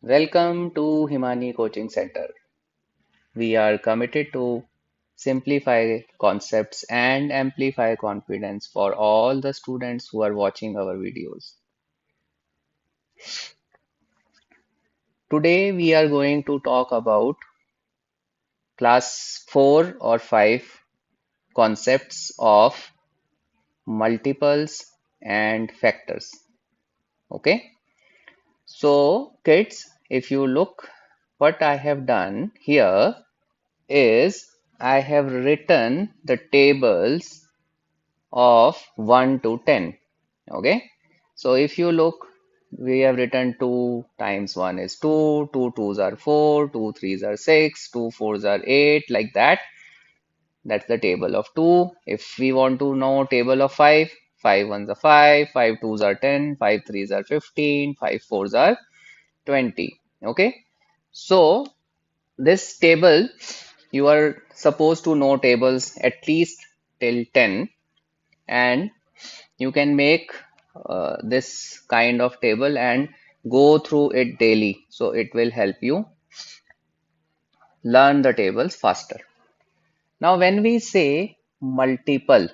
Welcome to Himani Coaching Center. We are committed to simplify concepts and amplify confidence for all the students who are watching our videos. Today we are going to talk about class 4 or 5 concepts of multiples and factors. Okay? So, kids, if you look what I have done here is I have written the tables of 1 to 10. Okay. So if you look, we have written 2 times 1 is 2, 2 twos are 4, 2 threes are 6, 2 fours are 8, like that. That's the table of 2. If we want to know table of 5, 5 ones are 5, 5 twos are 10, 5 threes are 15, 5 fours are 20. Okay. So this table, you are supposed to know tables at least till 10, and you can make this kind of table and go through it daily. So it will help you learn the tables faster. Now, when we say multiple,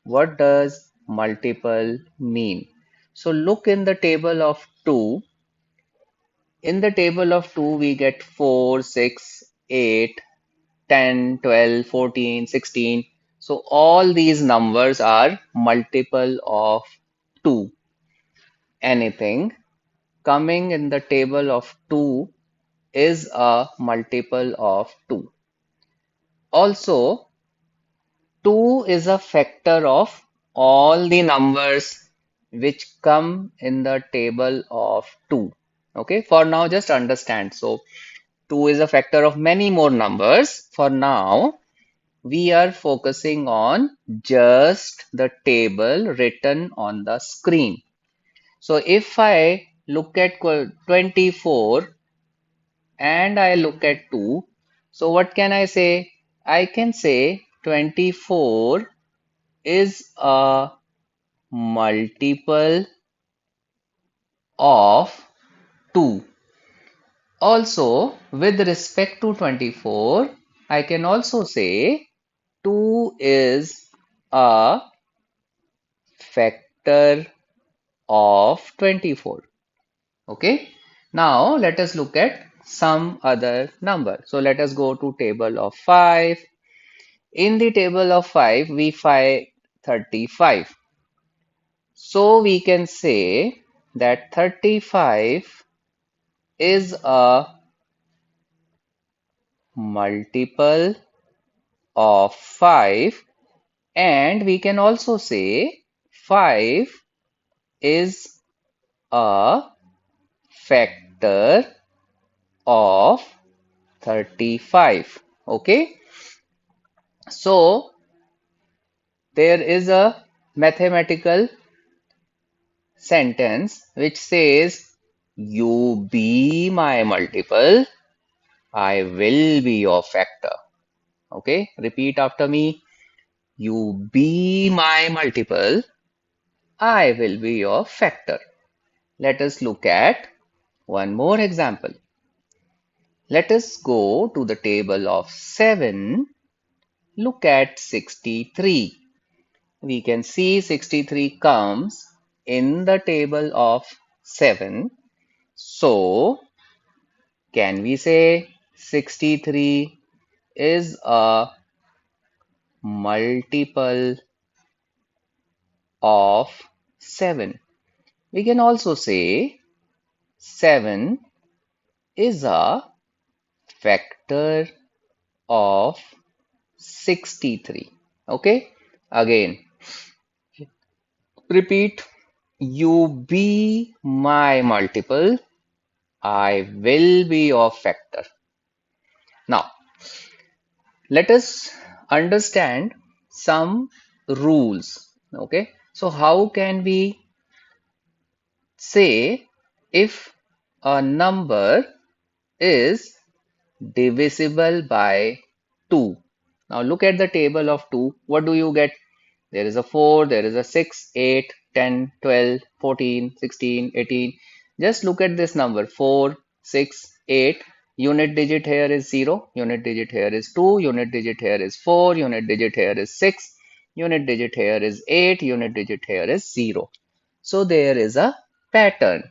what does multiple mean? So look in the table of 2. In the table of 2, we get 4, 6, 8, 10, 12, 14, 16. So all these numbers are multiple of 2. Anything coming in the table of 2 is a multiple of 2. Also, 2 is a factor of all the numbers which come in the table of 2. Okay, for now, just understand. So, 2 is a factor of many more numbers. For now, we are focusing on just the table written on the screen. So, if I look at 24 and I look at 2. So what can I say? I can say 24 is a multiple of 2. Also, with respect to 24, I can also say 2 is a factor of 24. Okay. Now let us look at some other number. So let us go to table of 5. In the table of 5, we find 35. So we can say that 35 is a multiple of 5, and we can also say 5 is a factor of 35. Okay, so there is a mathematical sentence which says, you be my multiple, I will be your factor. Okay, repeat after me. You be my multiple, I will be your factor. Let us look at one more example. Let us go to the table of 7. Look at 63. We can see 63 comes in the table of 7. So, can we say 63 is a multiple of 7? We can also say 7 is a factor of 63. Okay, again, repeat. You be my multiple, I will be your factor. Now, let us understand some rules. Okay, so how can we say if a number is divisible by 2? Now look at the table of 2. What do you get? There is a 4, there is a 6, 8, 10, 12, 14, 16, 18. Just look at this number 4. 6, 8. Unit digit here is 0, unit digit here is 2, unit digit here is 4, unit digit here is 6, unit digit here is 8, unit digit here is 0. So there is a pattern.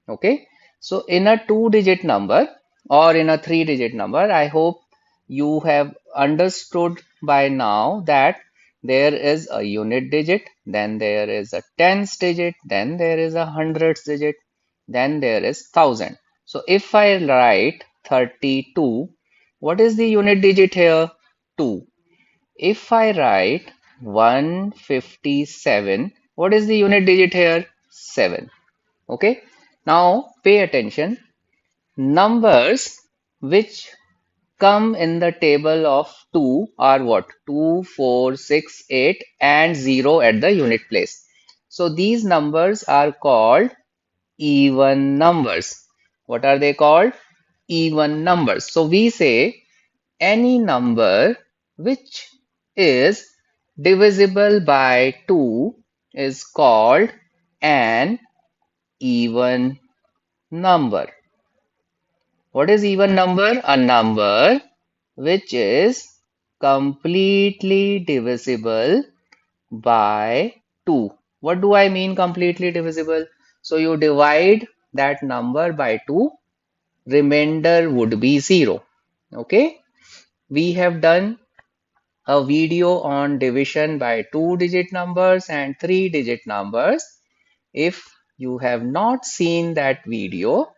Okay. So in a two-digit number or in a three-digit number, I hope you have understood by now that there is a unit digit, then there is a tens digit, then there is a hundreds digit, then there is thousand. So if I write 32, what is the unit digit here? 2. If I write 157, what is the unit digit here? 7. Okay. Now pay attention. Numbers which come in the table of 2 are what? 2, 4, 6, 8, and 0 at the unit place. So these numbers are called even numbers. What are they called? Even numbers. So we say any number which is divisible by 2 is called an even number. What is even number? A number which is completely divisible by 2. What do I mean completely divisible? So you divide that number by 2, remainder would be 0. Okay. We have done a video on division by two-digit numbers and three-digit numbers. If you have not seen that video,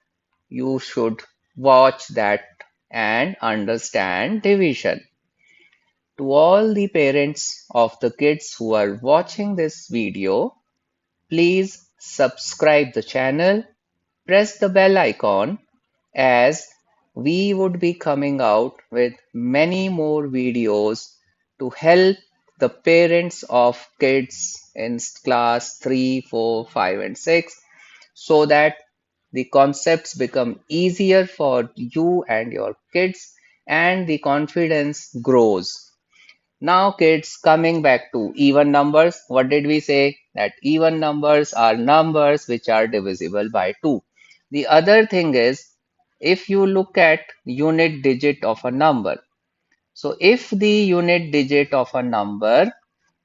you should watch that and understand division. To all the parents of the kids who are watching this video, please subscribe the channel, press the bell icon, as we would be coming out with many more videos to help the parents of kids in class 3, 4, 5, and 6 so that the concepts become easier for you and your kids and the confidence grows. Now, kids, coming back to even numbers, what did we say? That even numbers are numbers which are divisible by 2. The other thing is, if you look at unit digit of a number, so if the unit digit of a number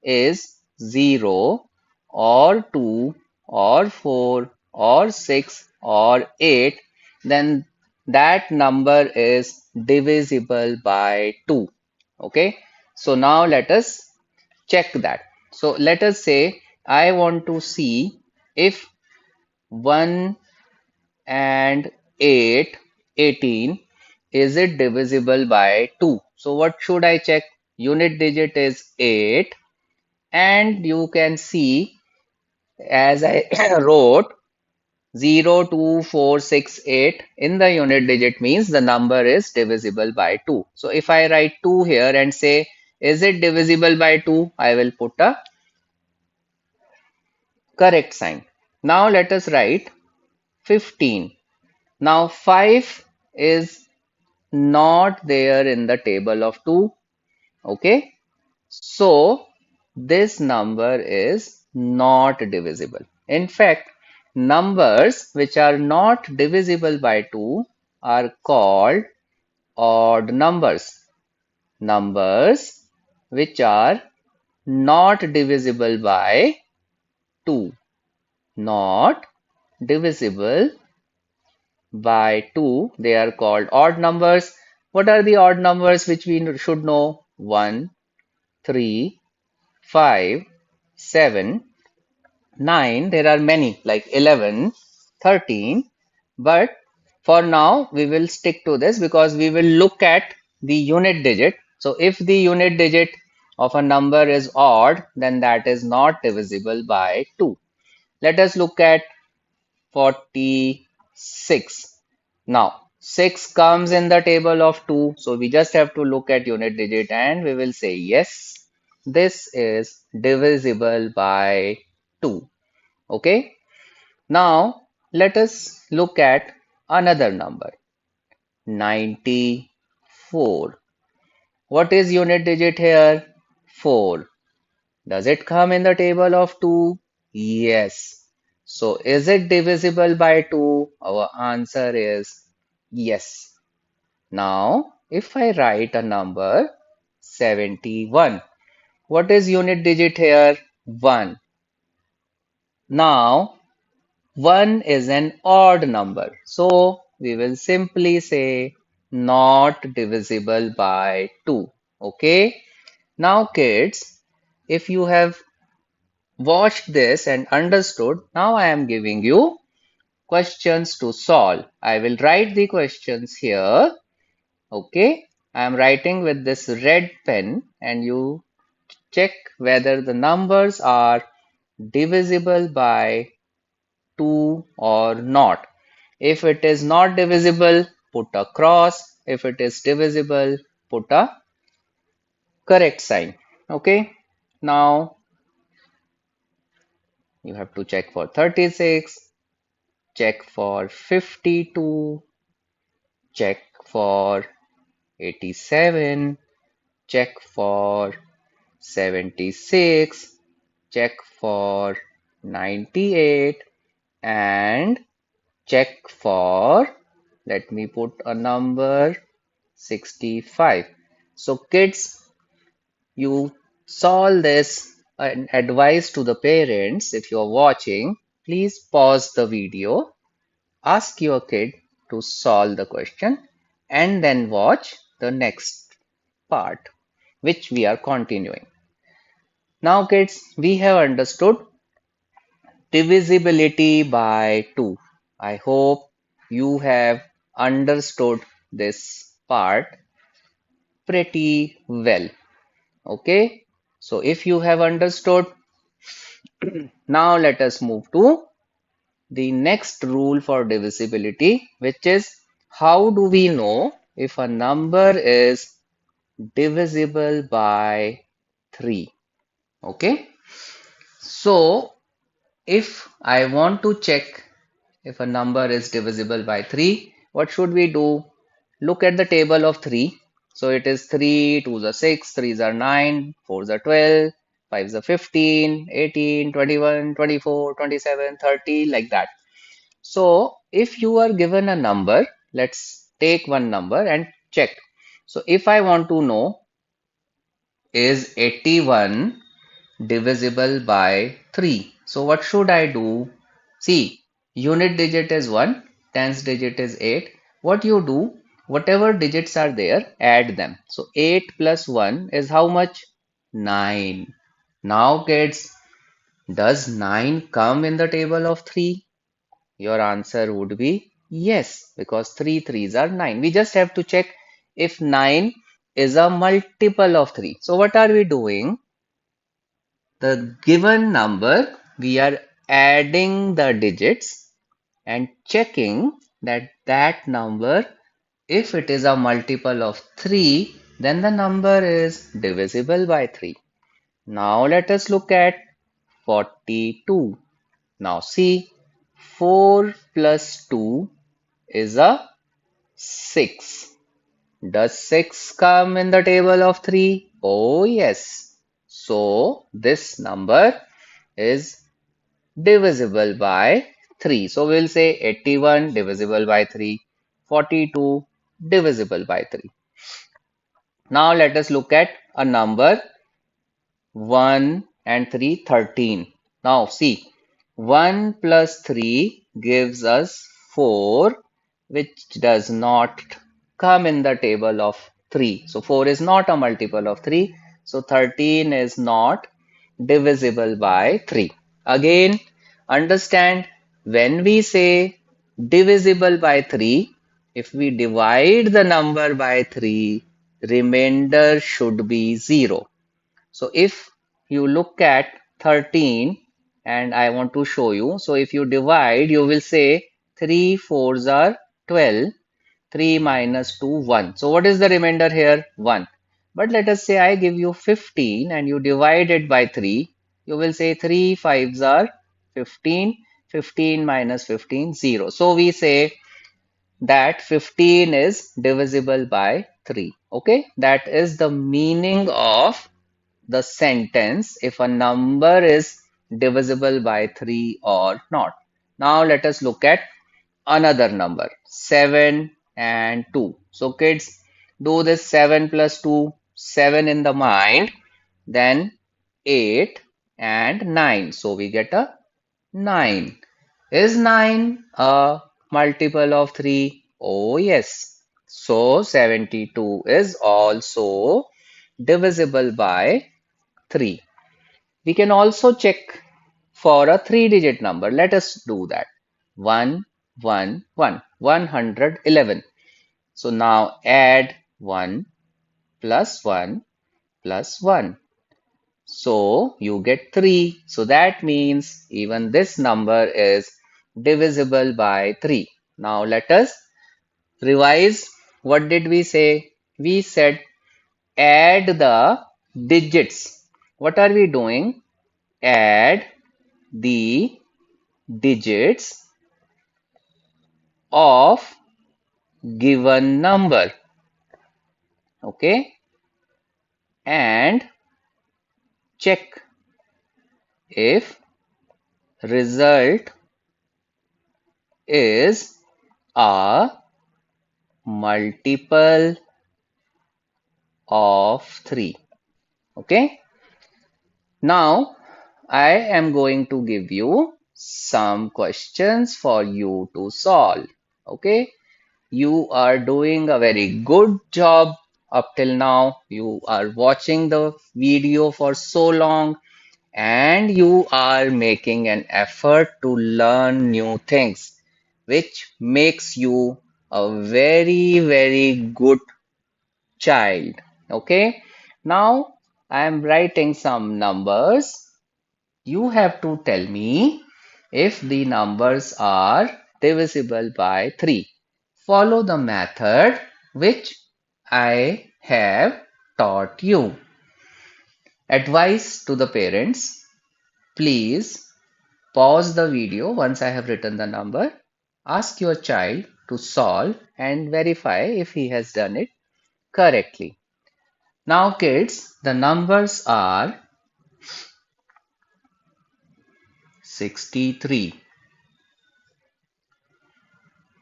is 0 or 2 or 4 or 6 or 8, then that number is divisible by 2. Okay, so now let us check that. So let us say I want to see if 1 and 8, 18, is it divisible by 2. So what should I check? Unit digit is 8, and you can see as I wrote 0, 2, 4, 6, 8 in the unit digit means the number is divisible by 2. So if I write 2 here and say, is it divisible by 2? I will put a correct sign. Now let us write 15. Now 5 is not there in the table of 2. Okay. So this number is not divisible. In fact, numbers which are not divisible by 2 are called odd numbers. Numbers which are not divisible by 2. Not divisible by 2. They are called odd numbers. What are the odd numbers which we should know? 1, 3, 5, 7, 9. There are many like 11, 13. But for now, we will stick to this because we will look at the unit digit. So if the unit digit of a number is odd, then that is not divisible by 2. Let us look at 46. Now, 6 comes in the table of 2. So we just have to look at unit digit and we will say, yes, this is divisible by 2. Okay. Now, let us look at another number, 94. What is unit digit here? 4. Does it come in the table of 2? Yes. So is it divisible by 2? Our answer is Yes. Now, if I write a number 71, what is unit digit here? 1. Now, 1 is an odd number. So, we will simply say not divisible by 2. Okay. Now, kids, if you have watched this and understood, now I am giving you questions to solve. I will write the questions here. Okay. I am writing with this red pen and you check whether the numbers are divisible by 2 or not. If it is not divisible, put a cross. If it is divisible, put a correct sign. Okay. Now you have to check for 36, check for 52, check for 87, check for 76, check for 98, and check for, let me put a number, 65. So kids, you solve this and advise to the parents if you're watching, please pause the video, ask your kid to solve the question and then watch the next part, which we are continuing. Now kids, we have understood divisibility by 2. I hope you have understood this part pretty well. Okay, so if you have understood, now let us move to the next rule for divisibility, which is how do we know if a number is divisible by 3? Okay, so if I want to check if a number is divisible by 3, what should we do? Look at the table of 3. So it is 3, 2s are 6, 3s are 9, 4s are 12, 5s are 15, 18, 21, 24, 27, 30, like that. So if you are given a number, let's take one number and check. So if I want to know is 81 divisible by 3. So what should I do? See, unit digit is 1, tens digit is 8. What you do, whatever digits are there, add them. So 8 plus 1 is how much? 9. Now kids, does 9 come in the table of 3? Your answer would be yes, because 3 threes are 9. We just have to check if 9 is a multiple of 3. So what are we doing? The given number, we are adding the digits and checking that that number, if it is a multiple of 3, then the number is divisible by 3. Now let us look at 42. Now see, 4 plus 2 is a 6. Does 6 come in the table of 3? Oh yes. So this number is divisible by 3. So we'll say 81 divisible by 3, 42 divisible by 3. Now let us look at a number 1 and 3, 13. Now see, 1 plus 3 gives us 4, which does not come in the table of 3. So 4 is not a multiple of 3. So 13 is not divisible by 3. Again, understand when we say divisible by 3, if we divide the number by 3, remainder should be 0. So if you look at 13 and I want to show you, so if you divide, you will say 3 fours are 12, 3 minus 2, 1. So what is the remainder here? 1. But let us say I give you 15 and you divide it by 3, you will say 3 fives are 15, 15 minus 15, 0. So we say that 15 is divisible by 3. Okay, that is the meaning of the sentence if a number is divisible by 3 or not. Now let us look at another number 7 and 2. So kids, do this 7 plus 2, 7 in the mind, then 8 and 9. So we get a 9. Is 9 a multiple of 3? Oh yes. So 72 is also divisible by 3. We can also check for a three-digit number. Let us do that. 111, 111. So now add 1 plus 1 plus 1. So you get 3. So that means even this number is divisible by 3. Now let us revise. What did we say? We said add the digits. What are we doing? Add the digits of given number. Okay. And check if result is a multiple of 3. Okay. Now I am going to give you some questions for you to solve. Okay. You are doing a very good job up till now. You are watching the video for so long and you are making an effort to learn new things, which makes you a very, very good child. Okay. Now I am writing some numbers. You have to tell me if the numbers are divisible by 3. Follow the method which I have taught you. Advice to the parents, please pause the video once I have written the number. Ask your child to solve and verify if he has done it correctly. Now kids, the numbers are 63,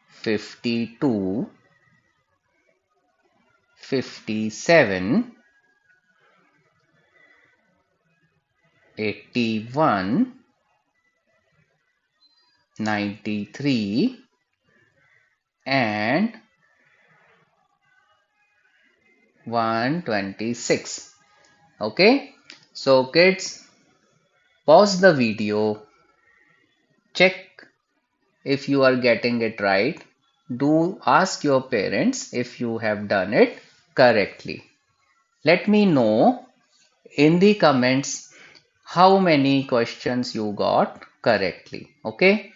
52, 57, 81, 93 and 126. Okay, so kids, pause the video, check if you are getting it right. Do ask your parents if you have done it correctly. Let me know in the comments how many questions you got correctly. Okay,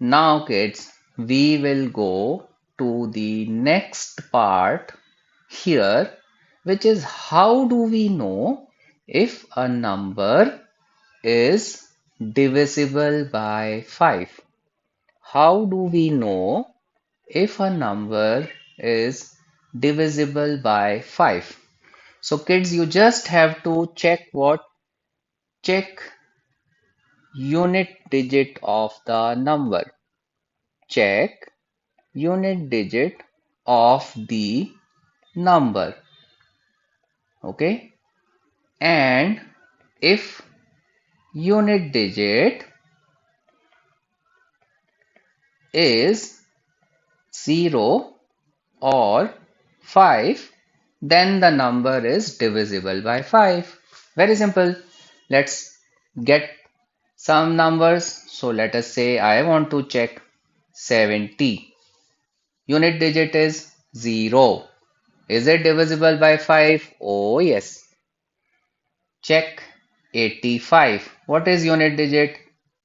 now kids, we will go to the next part here, which is how do we know if a number is divisible by 5? How do we know if a number is divisible by 5? So kids, you just have to check what? Check unit digit of the number. Check unit digit of the number. Okay. And if unit digit is 0 or 5, then the number is divisible by 5. Very simple. Let's get some numbers. So let us say I want to check 70. Unit digit is 0. Is it divisible by 5? Oh yes. Check 85. What is unit digit?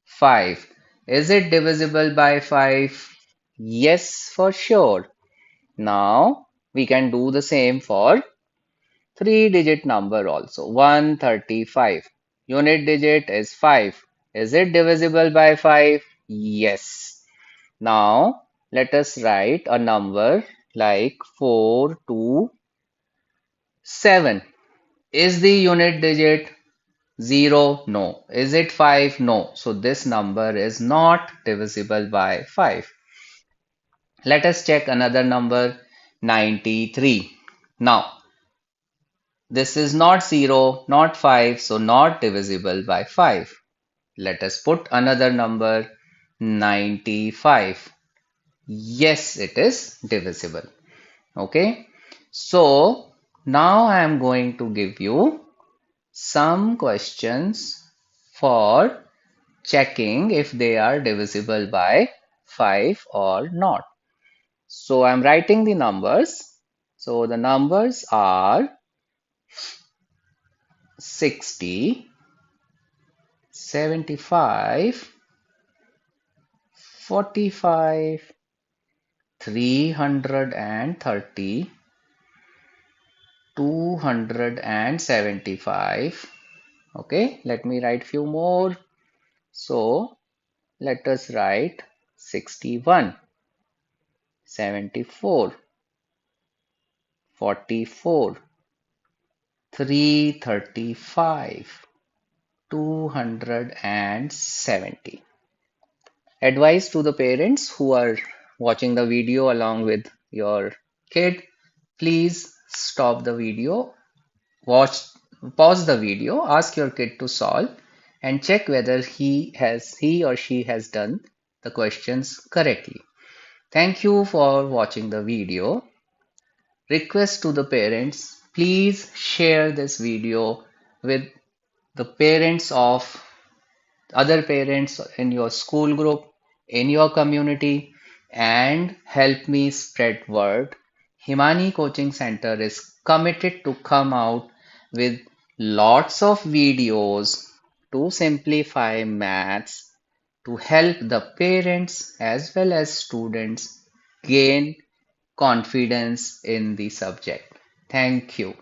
5. Is it divisible by 5? Yes, for sure. Now we can do the same for three-digit number also. 135. Unit digit is 5. Is it divisible by 5? Yes. Now let us write a number like 427. Is the unit digit 0? No. Is it 5? No. So this number is not divisible by 5. Let us check another number, 93. Now, this is not 0, not 5, so not divisible by 5. Let us put another number, 95. Yes, it is divisible. Okay. So now I am going to give you some questions for checking if they are divisible by 5 or not. So I'm writing the numbers. So the numbers are 60, 75, 45, 330, 275. Okay, let me write few more. So let us write 61, 74, 44, 335, 270. Advice to the parents who are watching the video along with your kid, please stop the video, watch, pause the video, ask your kid to solve and check whether he or she has done the questions correctly. Thank you for watching the video. Request to the parents, please share this video with the parents of other parents in your school group, in your community, and help me spread word. Himani Coaching Center is committed to come out with lots of videos to simplify maths to help the parents as well as students gain confidence in the subject. Thank you.